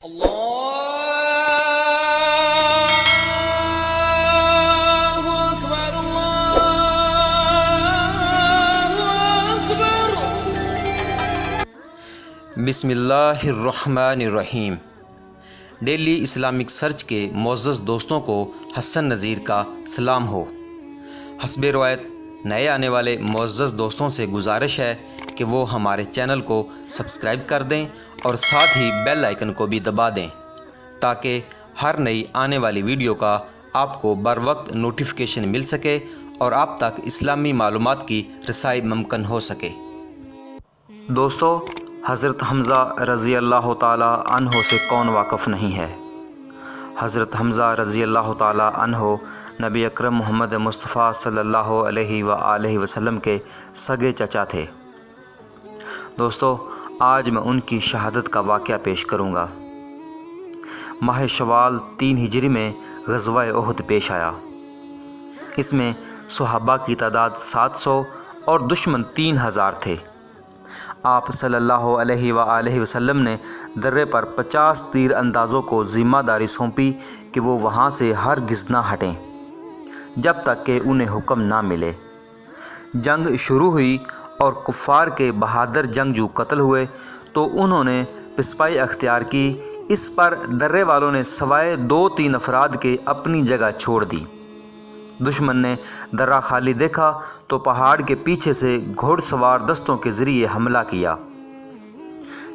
اللہ اکبر اللہ اکبر۔ بسم اللہ الرحمن الرحیم۔ ڈیلی اسلامک سرچ کے معزز دوستوں کو حسن نذیر کا سلام ہو۔ حسب روایت نئے آنے والے معزز دوستوں سے گزارش ہے کہ وہ ہمارے چینل کو سبسکرائب کر دیں اور ساتھ ہی بیل آئیکن کو بھی دبا دیں تاکہ ہر نئی آنے والی ویڈیو کا آپ کو بر وقت نوٹیفیکیشن مل سکے اور آپ تک اسلامی معلومات کی رسائی ممکن ہو سکے۔ دوستو، حضرت حمزہ رضی اللہ تعالی عنہ سے کون واقف نہیں ہے؟ حضرت حمزہ رضی اللہ تعالی عنہ نبی اکرم محمد مصطفیٰ صلی اللہ علیہ وآلہ وسلم کے سگے چچا تھے۔ دوستو، آج میں ان کی شہادت کا واقعہ پیش کروں گا۔ ماہ شوال 3 ہجری میں غزوہ احد پیش آیا۔ اس میں صحابہ کی تعداد 700 اور دشمن 3000 تھے۔ آپ صلی اللہ علیہ وآلہ وسلم نے درے پر 50 تیر اندازوں کو ذمہ داری سونپی کہ وہ وہاں سے ہرگز نہ ہٹیں جب تک کہ انہیں حکم نہ ملے۔ جنگ شروع ہوئی اور کفار کے بہادر جنگجو قتل ہوئے تو انہوں نے پسپائی اختیار کی۔ اس پر درے والوں نے سوائے 2-3 افراد کے اپنی جگہ چھوڑ دی۔ دشمن نے درہ خالی دیکھا تو پہاڑ کے پیچھے سے گھوڑ سوار دستوں کے ذریعے حملہ کیا،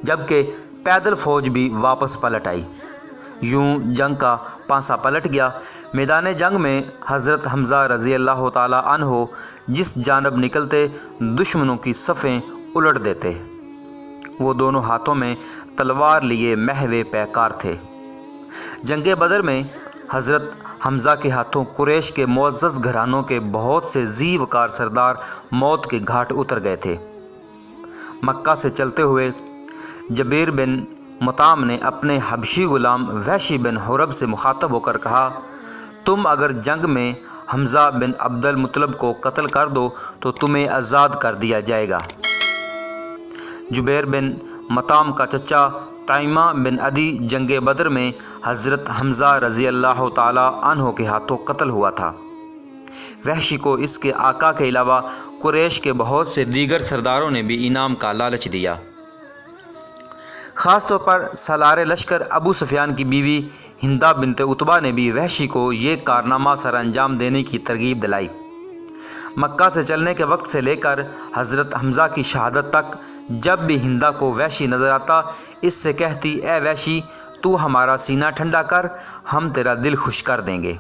جبکہ پیدل فوج بھی واپس پلٹ آئی۔ یوں جنگ کا پانسا پلٹ گیا۔ میدان جنگ میں حضرت حمزہ رضی اللہ تعالی عنہ جس جانب نکلتے دشمنوں کی صفیں الٹ دیتے۔ وہ دونوں ہاتھوں میں تلوار لیے محو پیکار تھے۔ جنگ بدر میں حضرت حمزہ کے ہاتھوں قریش کے معزز گھرانوں کے بہت سے ذی وقار سردار موت کے گھاٹ اتر گئے تھے۔ مکہ سے چلتے ہوئے جبیر بن مطعم نے اپنے حبشی غلام وحشی بن حرب سے مخاطب ہو کر کہا، تم اگر جنگ میں حمزہ بن عبد المطلب کو قتل کر دو تو تمہیں آزاد کر دیا جائے گا۔ جبیر بن مطعم کا چچا طائمہ بن عدی جنگ بدر میں حضرت حمزہ رضی اللہ تعالی عنہ کے ہاتھوں قتل ہوا تھا۔ وحشی کو اس کے آقا کے علاوہ قریش کے بہت سے دیگر سرداروں نے بھی انعام کا لالچ دیا۔ خاص طور پر سالار لشکر ابو سفیان کی بیوی ہندہ بنت عتبہ نے بھی وحشی کو یہ کارنامہ سر انجام دینے کی ترغیب دلائی۔ مکہ سے چلنے کے وقت سے لے کر حضرت حمزہ کی شہادت تک جب بھی ہندہ کو وحشی نظر آتا اس سے کہتی، اے وحشی، تو ہمارا سینہ ٹھنڈا کر، ہم تیرا دل خوش کر دیں گے۔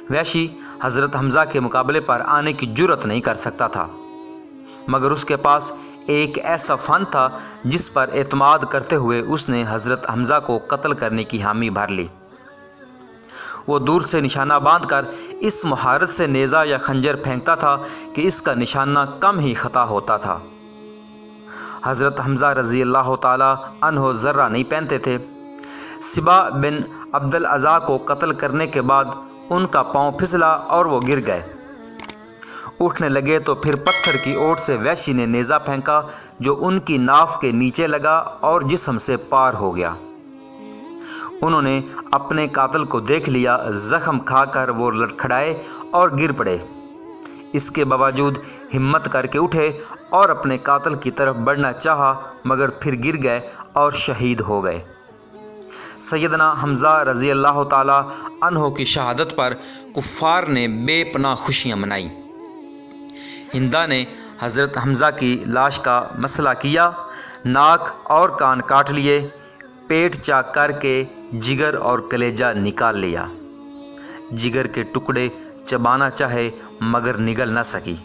وحشی حضرت حمزہ کے مقابلے پر آنے کی جرأت نہیں کر سکتا تھا، مگر اس کے پاس ایک ایسا فن تھا جس پر اعتماد کرتے ہوئے اس نے حضرت حمزہ کو قتل کرنے کی حامی بھر لی۔ وہ دور سے نشانہ باندھ کر اس مہارت سے نیزہ یا خنجر پھینکتا تھا کہ اس کا نشانہ کم ہی خطا ہوتا تھا۔ حضرت حمزہ رضی اللہ تعالی عنہ ذرہ نہیں پہنتے تھے۔ سبا بن عبد العزا کو قتل کرنے کے بعد ان کا پاؤں پھسلا اور وہ گر گئے۔ اٹھنے لگے تو پھر پتھر کی اوٹ سے وحشی نے نیزہ پھینکا جو ان کی ناف کے نیچے لگا اور جسم سے پار ہو گیا۔ انہوں نے اپنے قاتل کو دیکھ لیا، زخم کھا کر وہ لڑکھڑائے اور گر پڑے۔ اس کے باوجود ہمت کر کے اٹھے اور اپنے قاتل کی طرف بڑھنا چاہا مگر پھر گر گئے اور شہید ہو گئے۔ سیدنا حمزہ رضی اللہ تعالی عنہ کی شہادت پر کفار نے بے پناہ خوشیاں منائیں۔ ہندہ نے حضرت حمزہ کی لاش کا مسئلہ کیا، ناک اور کان کاٹ لیے، پیٹ چاک کر کے جگر اور کلیجہ نکال لیا۔ جگر کے ٹکڑے چبانا چاہے مگر نگل نہ سکی۔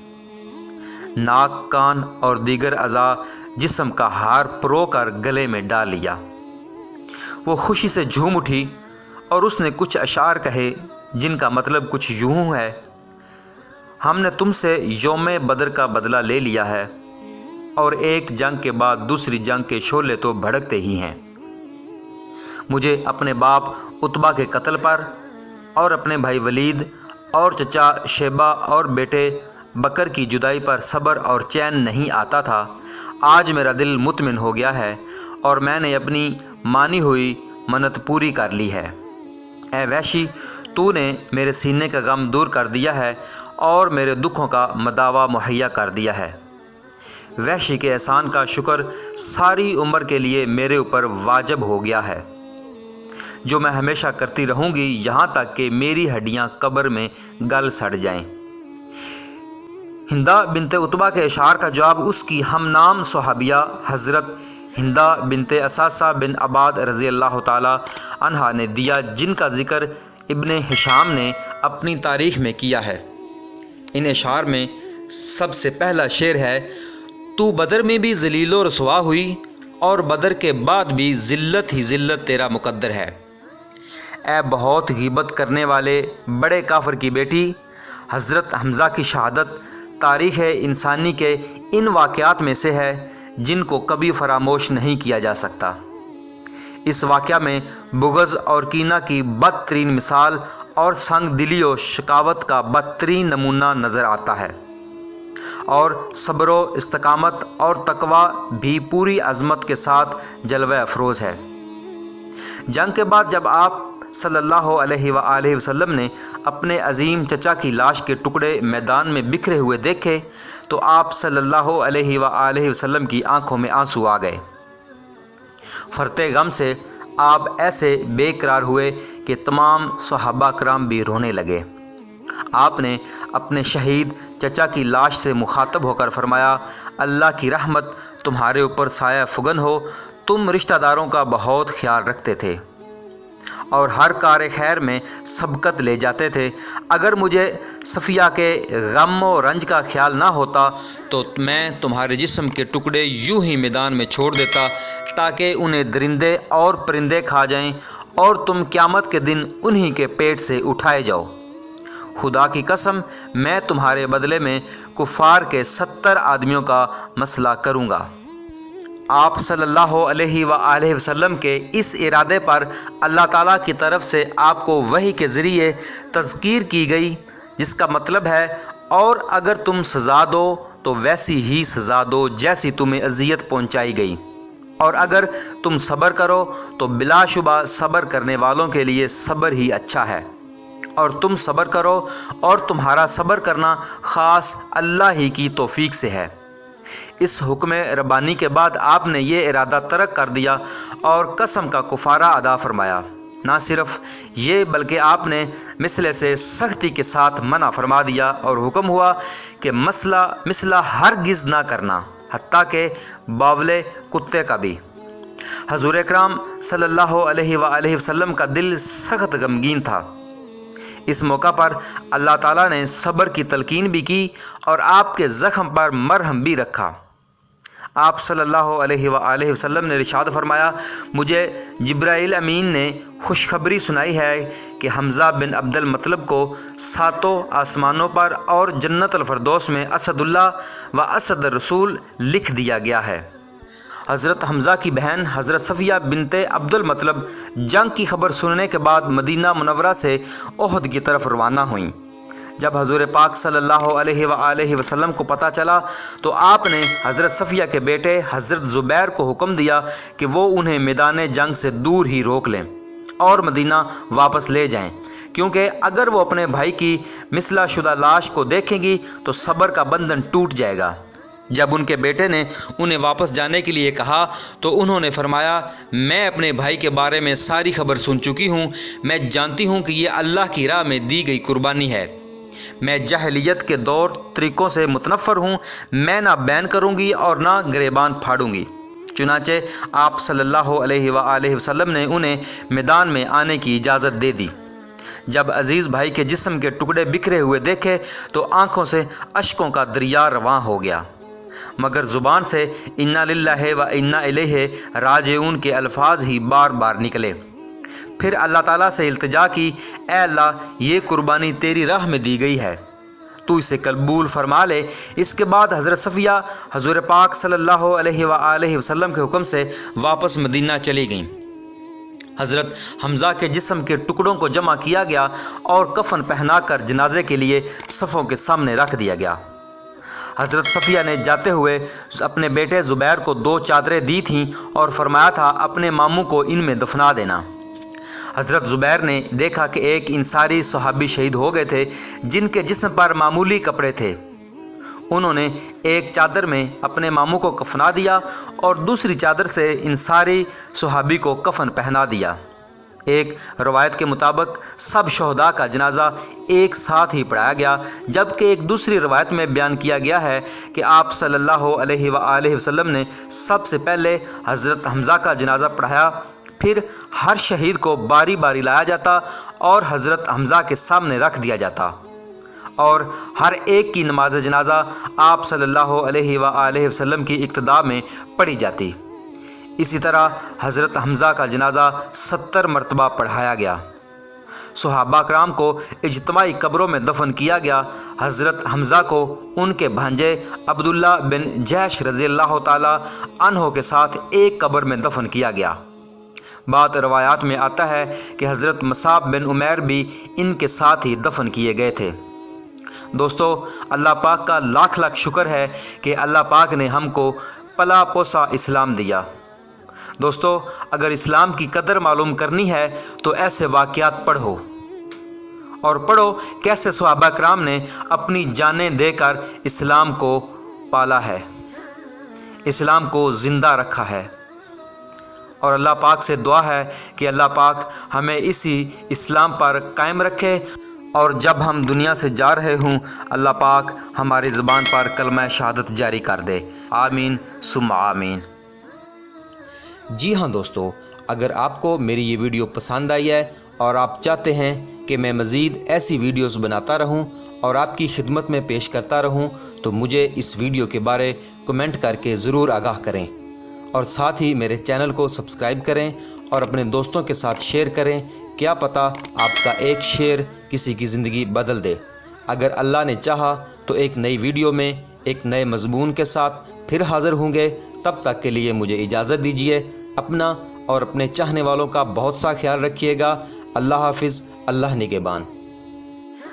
ناک، کان اور دیگر اعضاء جسم کا ہار پرو کر گلے میں ڈال لیا۔ وہ خوشی سے جھوم اٹھی اور اس نے کچھ اشعار کہے جن کا مطلب کچھ یوں ہے، ہم نے تم سے یوم بدر کا بدلہ لے لیا ہے اور ایک جنگ کے بعد دوسری جنگ کے شعلے تو بھڑکتے ہی ہیں۔ مجھے اپنے باپ عتبہ کے قتل پر اور اپنے بھائی ولید اور چچا شیبہ اور بیٹے بکر کی جدائی پر صبر اور چین نہیں آتا تھا۔ آج میرا دل مطمئن ہو گیا ہے اور میں نے اپنی مانی ہوئی منت پوری کر لی ہے۔ اے وحشی، تو نے میرے سینے کا غم دور کر دیا ہے اور میرے دکھوں کا مداوا مہیا کر دیا ہے۔ وحشی کے احسان کا شکر ساری عمر کے لیے میرے اوپر واجب ہو گیا ہے، جو میں ہمیشہ کرتی رہوں گی یہاں تک کہ میری ہڈیاں قبر میں گل سڑ جائیں۔ ہندہ بنت عتبہ کے اشعار کا جواب اس کی ہم نام صحابیہ حضرت ہندہ بنت اساسہ بن عباد رضی اللہ تعالی عنہا نے دیا، جن کا ذکر ابن ہشام نے اپنی تاریخ میں کیا ہے۔ ان اشعار میں سب سے پہلا شعر ہے: تو بدر میں بھی ذلیل و رسوا ہوئی اور بدر کے بعد بھی ذلت ہی ذلت تیرا مقدر ہے۔ اے بہت غیبت کرنے والے بڑے کافر کی بیٹی، حضرت حمزہ کی شہادت تاریخ انسانی کے ان واقعات میں سے ہے جن کو کبھی فراموش نہیں کیا جا سکتا۔ اس واقعہ میں بغض اور کینہ کی بدترین مثال اور سنگ دلی و شقاوت کا بدترین نمونہ نظر آتا ہے، اور صبر و استقامت اور تقوی بھی پوری عظمت کے ساتھ جلوہ افروز ہے۔ جنگ کے بعد جب آپ صلی اللہ علیہ وآلہ وسلم نے اپنے عظیم چچا کی لاش کے ٹکڑے میدان میں بکھرے ہوئے دیکھے تو آپ صلی اللہ علیہ وآلہ وسلم کی آنکھوں میں آنسو آ گئے۔ فرتے غم سے آپ ایسے بے قرار ہوئے کہ تمام صحابہ کرام بھی رونے لگے۔ آپ نے اپنے شہید چچا کی لاش سے مخاطب ہو کر فرمایا: اللہ کی رحمت تمہارے اوپر سایہ فگن ہو، تم رشتہ داروں کا بہت خیال رکھتے تھے اور ہر کار خیر میں سبقت لے جاتے تھے۔ اگر مجھے صفیہ کے غم و رنج کا خیال نہ ہوتا تو میں تمہارے جسم کے ٹکڑے یوں ہی میدان میں چھوڑ دیتا تاکہ انہیں درندے اور پرندے کھا جائیں اور تم قیامت کے دن انہی کے پیٹ سے اٹھائے جاؤ۔ خدا کی قسم، میں تمہارے بدلے میں کفار کے 70 آدمیوں کا مسئلہ کروں گا۔ آپ صلی اللہ علیہ وآلہ وسلم کے اس ارادے پر اللہ تعالیٰ کی طرف سے آپ کو وحی کے ذریعے تذکیر کی گئی، جس کا مطلب ہے: اور اگر تم سزا دو تو ویسی ہی سزا دو جیسی تمہیں اذیت پہنچائی گئی، اور اگر تم صبر کرو تو بلا شبہ صبر کرنے والوں کے لیے صبر ہی اچھا ہے، اور تم صبر کرو اور تمہارا صبر کرنا خاص اللہ ہی کی توفیق سے ہے۔ اس حکم ربانی کے بعد آپ نے یہ ارادہ ترک کر دیا اور قسم کا کفارہ ادا فرمایا۔ نہ صرف یہ بلکہ آپ نے مثلے سے سختی کے ساتھ منع فرما دیا اور حکم ہوا کہ مثلہ ہرگز نہ کرنا، حتیٰ کہ باولے کتے کا بھی۔ حضور اکرم صلی اللہ علیہ وآلہ وسلم کا دل سخت غمگین تھا۔ اس موقع پر اللہ تعالیٰ نے صبر کی تلقین بھی کی اور آپ کے زخم پر مرہم بھی رکھا۔ آپ صلی اللہ علیہ وآلہ وسلم نے ارشاد فرمایا: مجھے جبرائیل امین نے خوشخبری سنائی ہے کہ حمزہ بن عبد المطلب کو 7 آسمانوں پر اور جنت الفردوس میں اسد اللہ و اسد الرسول لکھ دیا گیا ہے۔ حضرت حمزہ کی بہن حضرت صفیہ بنت عبد المطلب جنگ کی خبر سننے کے بعد مدینہ منورہ سے احد کی طرف روانہ ہوئیں۔ جب حضور پاک صلی اللہ علیہ وآلہ وسلم کو پتہ چلا تو آپ نے حضرت صفیہ کے بیٹے حضرت زبیر کو حکم دیا کہ وہ انہیں میدان جنگ سے دور ہی روک لیں اور مدینہ واپس لے جائیں، کیونکہ اگر وہ اپنے بھائی کی مثلہ شدہ لاش کو دیکھیں گی تو صبر کا بندھن ٹوٹ جائے گا۔ جب ان کے بیٹے نے انہیں واپس جانے کے لیے کہا تو انہوں نے فرمایا: میں اپنے بھائی کے بارے میں ساری خبر سن چکی ہوں، میں جانتی ہوں کہ یہ اللہ کی راہ میں دی گئی قربانی ہے، میں جاہلیت کے دور طریقوں سے متنفر ہوں، میں نہ بین کروں گی اور نہ گریبان پھاڑوں گی۔ چنانچہ آپ صلی اللہ علیہ وآلہ وسلم نے انہیں میدان میں آنے کی اجازت دے دی۔ جب عزیز بھائی کے جسم کے ٹکڑے بکھرے ہوئے دیکھے تو آنکھوں سے اشکوں کا دریا رواں ہو گیا، مگر زبان سے انا للہ و انا الیہ راجعون کے الفاظ ہی بار بار نکلے۔ پھر اللہ تعالیٰ سے التجا کی: اے اللہ، یہ قربانی تیری راہ میں دی گئی ہے، تو اسے قبول فرما لے۔ اس کے بعد حضرت صفیہ حضور پاک صلی اللہ علیہ وآلہ وسلم کے حکم سے واپس مدینہ چلی گئیں۔ حضرت حمزہ کے جسم کے ٹکڑوں کو جمع کیا گیا اور کفن پہنا کر جنازے کے لیے صفوں کے سامنے رکھ دیا گیا۔ حضرت صفیہ نے جاتے ہوئے اپنے بیٹے زبیر کو 2 چادریں دی تھیں اور فرمایا تھا اپنے ماموں کو ان میں دفنا دینا۔ حضرت زبیر نے دیکھا کہ ایک انصاری صحابی شہید ہو گئے تھے جن کے جسم پر معمولی کپڑے تھے۔ انہوں نے ایک چادر میں اپنے ماموں کو کفنا دیا اور دوسری چادر سے انصاری صحابی کو کفن پہنا دیا۔ ایک روایت کے مطابق سب شہداء کا جنازہ ایک ساتھ ہی پڑھایا گیا، جبکہ ایک دوسری روایت میں بیان کیا گیا ہے کہ آپ صلی اللہ علیہ وآلہ وسلم نے سب سے پہلے حضرت حمزہ کا جنازہ پڑھایا، پھر ہر شہید کو باری باری لایا جاتا اور حضرت حمزہ کے سامنے رکھ دیا جاتا اور ہر ایک کی نماز جنازہ آپ صلی اللہ علیہ وآلہ وسلم کی اقتداء میں پڑھی جاتی۔ اسی طرح حضرت حمزہ کا جنازہ 70 مرتبہ پڑھایا گیا۔ صحابہ کرام کو اجتماعی قبروں میں دفن کیا گیا۔ حضرت حمزہ کو ان کے بھانجے عبداللہ بن جحش رضی اللہ تعالی عنہ کے ساتھ ایک قبر میں دفن کیا گیا۔ بعض روایات میں آتا ہے کہ حضرت مصعب بن عمیر بھی ان کے ساتھ ہی دفن کیے گئے تھے۔ دوستو، اللہ پاک کا لاکھ لاکھ شکر ہے کہ اللہ پاک نے ہم کو پلا پوسا اسلام دیا۔ دوستو، اگر اسلام کی قدر معلوم کرنی ہے تو ایسے واقعات پڑھو اور پڑھو کیسے صحابہ کرام نے اپنی جانیں دے کر اسلام کو پالا ہے، اسلام کو زندہ رکھا ہے۔ اور اللہ پاک سے دعا ہے کہ اللہ پاک ہمیں اسی اسلام پر قائم رکھے، اور جب ہم دنیا سے جا رہے ہوں اللہ پاک ہماری زبان پر کلمہ شہادت جاری کر دے۔ آمین ثم آمین۔ جی ہاں دوستو، اگر آپ کو میری یہ ویڈیو پسند آئی ہے اور آپ چاہتے ہیں کہ میں مزید ایسی ویڈیوز بناتا رہوں اور آپ کی خدمت میں پیش کرتا رہوں تو مجھے اس ویڈیو کے بارے کمنٹ کر کے ضرور آگاہ کریں، اور ساتھ ہی میرے چینل کو سبسکرائب کریں اور اپنے دوستوں کے ساتھ شیئر کریں۔ کیا پتہ آپ کا ایک شیئر کسی کی زندگی بدل دے۔ اگر اللہ نے چاہا تو ایک نئی ویڈیو میں ایک نئے مضمون کے ساتھ پھر حاضر ہوں گے۔ تب تک کے لیے مجھے اجازت دیجیے۔ اپنا اور اپنے چاہنے والوں کا بہت سا خیال رکھیے گا۔ اللہ حافظ، اللہ نگہبان۔